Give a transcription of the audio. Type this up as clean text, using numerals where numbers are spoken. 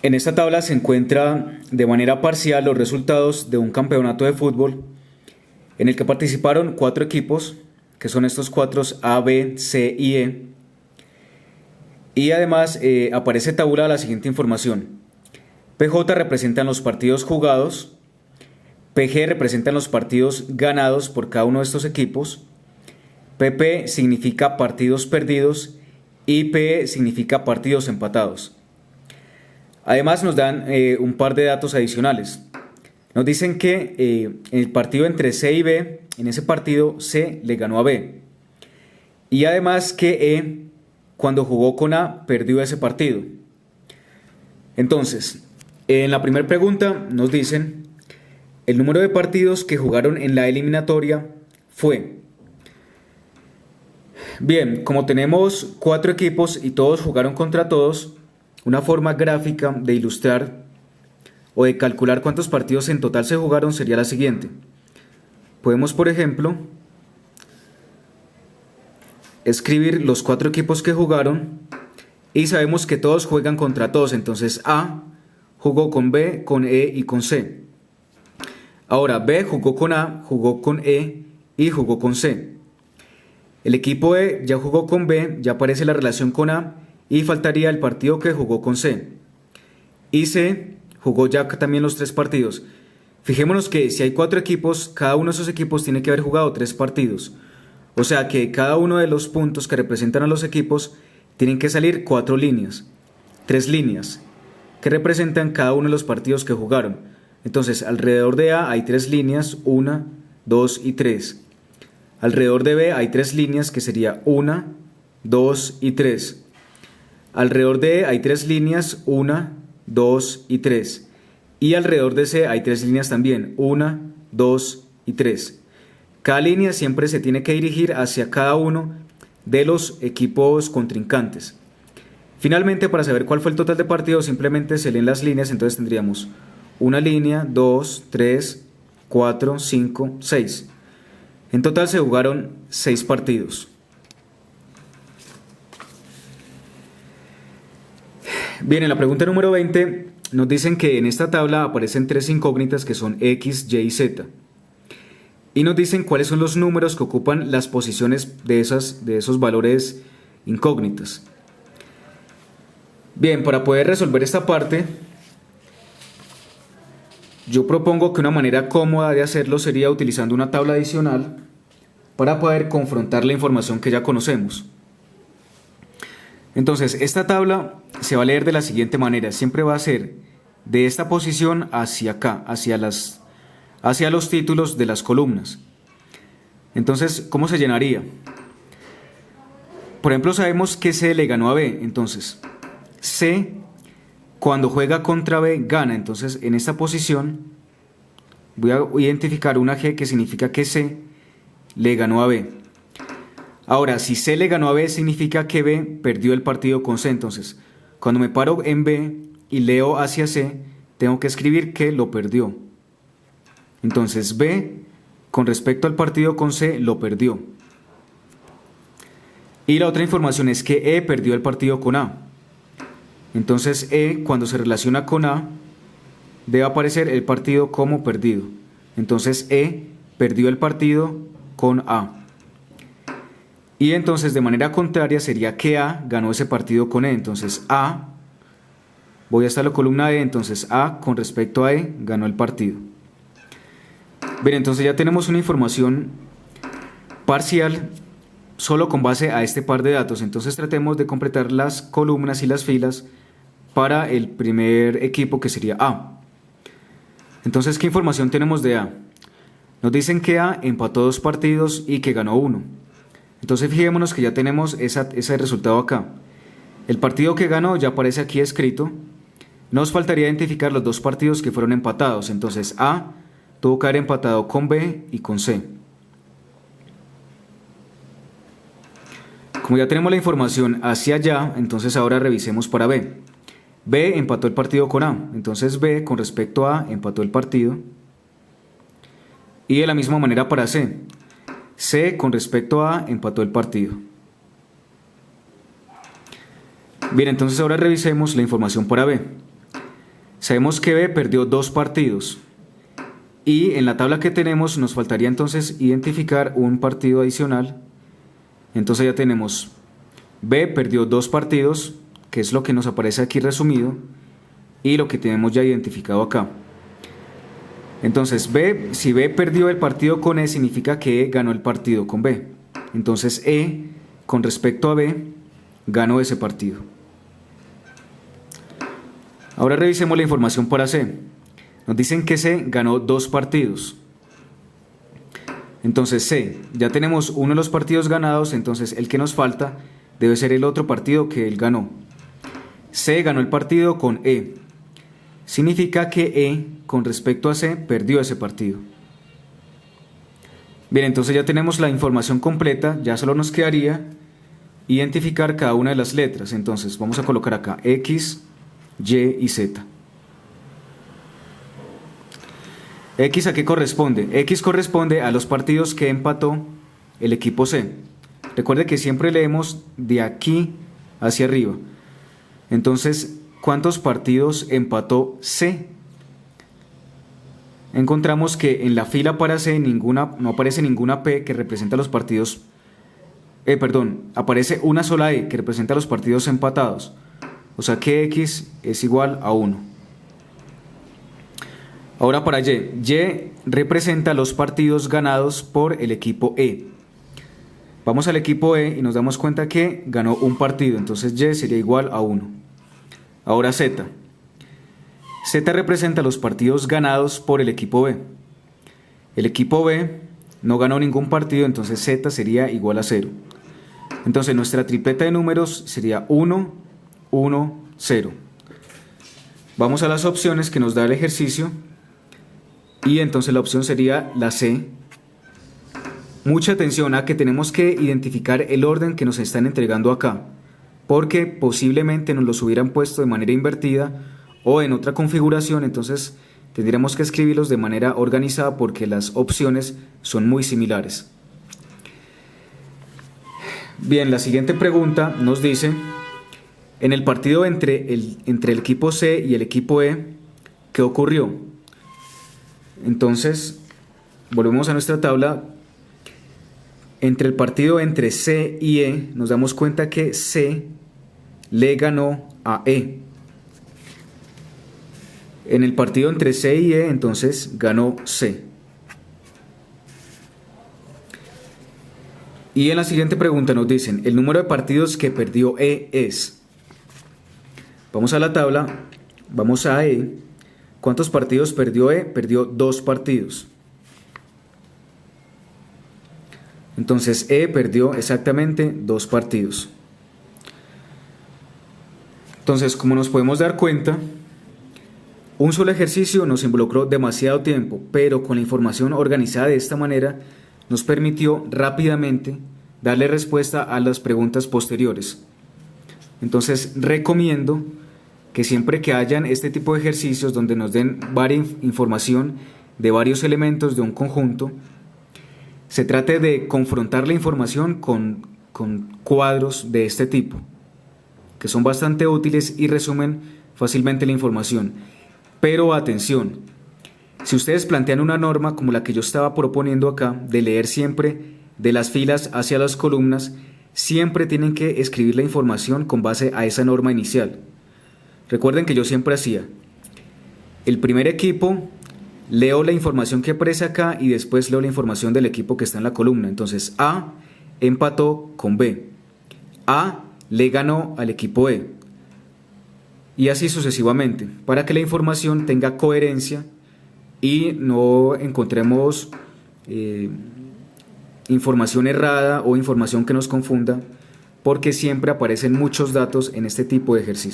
En esta tabla se encuentra de manera parcial los resultados de un campeonato de fútbol en el que participaron 4 equipos, que son estos 4: A, B, C y E. Y además aparece tabulada la siguiente información. PJ representan los partidos jugados, PG representan los partidos ganados por cada uno de estos equipos, PP significa partidos perdidos y PE significa partidos empatados. Además nos dan un par de datos adicionales. Nos dicen que en el partido entre C y B, en ese partido C le ganó a B. Y además que E, cuando jugó con A, perdió ese partido. Entonces, en la primera pregunta nos dicen el número de partidos que jugaron en la eliminatoria fue. Bien, como tenemos 4 equipos y todos jugaron contra todos, una forma gráfica de ilustrar o de calcular cuántos partidos en total se jugaron sería la siguiente. Podemos, por ejemplo, escribir los 4 equipos que jugaron y sabemos que todos juegan contra todos. Entonces A jugó con B, con E y con C. Ahora B jugó con A, jugó con E y jugó con C. El equipo E ya jugó con B, ya aparece la relación con A y faltaría el partido que jugó con C. Y C jugó ya también los 3 partidos. Fijémonos que si hay 4 equipos, cada uno de esos equipos tiene que haber jugado 3 partidos. O sea que cada uno de los puntos que representan a los equipos tienen que salir 4 líneas, 3 líneas, que representan cada uno de los partidos que jugaron. Entonces, alrededor de A hay 3 líneas, 1, 2 y 3. Alrededor de B hay 3 líneas, que sería 1, 2 y 3. Alrededor de E hay 3 líneas, 1, 2 y 3. Y alrededor de C hay 3 líneas también, 1, 2 y 3. Cada línea siempre se tiene que dirigir hacia cada uno de los equipos contrincantes. Finalmente, para saber cuál fue el total de partidos, simplemente se leen las líneas. Entonces tendríamos una línea, 2, 3, 4, 5, 6. En total se jugaron 6 partidos. Bien, en la pregunta número 20 nos dicen que en esta tabla aparecen 3 incógnitas que son X, Y y Z. Y nos dicen cuáles son los números que ocupan las posiciones de esos valores incógnitas. Bien, para poder resolver esta parte, yo propongo que una manera cómoda de hacerlo sería utilizando una tabla adicional para poder confrontar la información que ya conocemos. Entonces, esta tabla se va a leer de la siguiente manera. Siempre va a ser de esta posición hacia acá, hacia los títulos de las columnas. Entonces, ¿cómo se llenaría? Por ejemplo, sabemos que C le ganó a B. Entonces, C, cuando juega contra B, gana. Entonces, en esta posición, voy a identificar una G que significa que C le ganó a B. Ahora, si C le ganó a B, significa que B perdió el partido con C. Entonces, cuando me paro en B y leo hacia C, tengo que escribir que lo perdió. Entonces, B, con respecto al partido con C, lo perdió. Y la otra información es que E perdió el partido con A. Entonces, E, cuando se relaciona con A, debe aparecer el partido como perdido. Entonces, E perdió el partido con A. Y entonces de manera contraria sería que A ganó ese partido con E. Entonces A, voy hasta la columna E, entonces A con respecto a E ganó el partido. Bien, entonces ya tenemos una información parcial solo con base a este par de datos. Entonces tratemos de completar las columnas y las filas para el primer equipo, que sería A. Entonces, ¿qué información tenemos de A? Nos dicen que A empató 2 partidos y que ganó 1. Entonces fijémonos que ya tenemos ese resultado acá. El partido que ganó ya aparece aquí escrito. Nos faltaría identificar los 2 partidos que fueron empatados. Entonces A tuvo que haber empatado con B y con C. Como ya tenemos la información hacia allá, entonces ahora revisemos para B. B empató el partido con A. Entonces B con respecto a A empató el partido. Y de la misma manera para C. C con respecto a A empató el partido. Bien, entonces ahora revisemos la información para B. Sabemos que B perdió 2 partidos. Y en la tabla que tenemos nos faltaría entonces identificar un partido adicional. Entonces ya tenemos B perdió 2 partidos, que es lo que nos aparece aquí resumido, y lo que tenemos ya identificado acá. Entonces si B perdió el partido con E, significa que E ganó el partido con B. Entonces E, con respecto a B, ganó ese partido. Ahora revisemos la información para C. Nos dicen que C ganó 2 partidos. Entonces C, ya tenemos uno de los partidos ganados, entonces el que nos falta debe ser el otro partido que él ganó. C ganó el partido con E. Significa que E, con respecto a C, perdió ese partido. Bien, entonces ya tenemos la información completa, ya solo nos quedaría identificar cada una de las letras. Entonces vamos a colocar acá X, Y y Z. X, ¿a qué corresponde? X corresponde a los partidos que empató el equipo C. Recuerde que siempre leemos de aquí hacia arriba. Entonces, ¿cuántos partidos empató C? Encontramos que en la fila para C no aparece ninguna P que representa los partidos. Aparece una sola E que representa los partidos empatados. O sea que X es igual a 1. Ahora para Y. Y representa los partidos ganados por el equipo E. Vamos al equipo E y nos damos cuenta que ganó un partido. Entonces Y sería igual a 1. Ahora Z. Z representa los partidos ganados por el equipo B. El equipo B no ganó ningún partido, entonces Z sería igual a 0. Entonces nuestra tripleta de números sería 1, 1, 0. Vamos a las opciones que nos da el ejercicio. Y entonces la opción sería la C. Mucha atención a que tenemos que identificar el orden que nos están entregando acá, porque posiblemente nos los hubieran puesto de manera invertida o en otra configuración, entonces tendríamos que escribirlos de manera organizada porque las opciones son muy similares. Bien, la siguiente pregunta nos dice, en el partido entre el equipo C y el equipo E, ¿qué ocurrió? Entonces, volvemos a nuestra tabla. Entre el partido entre C y E, nos damos cuenta que C le ganó a E. En el partido entre C y E, entonces, ganó C. Y en la siguiente pregunta nos dicen, el número de partidos que perdió E es. Vamos a la tabla, vamos a E. ¿Cuántos partidos perdió E? Perdió 2 partidos. Entonces E perdió exactamente 2 partidos. Entonces, como nos podemos dar cuenta, un solo ejercicio nos involucró demasiado tiempo, pero con la información organizada de esta manera nos permitió rápidamente darle respuesta a las preguntas posteriores. Entonces recomiendo que siempre que hayan este tipo de ejercicios donde nos den varias información de varios elementos de un conjunto, se trate de confrontar la información con cuadros de este tipo, que son bastante útiles y resumen fácilmente la información. Pero atención, si ustedes plantean una norma como la que yo estaba proponiendo acá, de leer siempre de las filas hacia las columnas, siempre tienen que escribir la información con base a esa norma inicial. Recuerden que yo siempre hacía el primer equipo, leo la información que aparece acá y después leo la información del equipo que está en la columna. Entonces A empató con B, A le ganó al equipo E, y así sucesivamente, para que la información tenga coherencia y no encontremos información errada o información que nos confunda, porque siempre aparecen muchos datos en este tipo de ejercicio.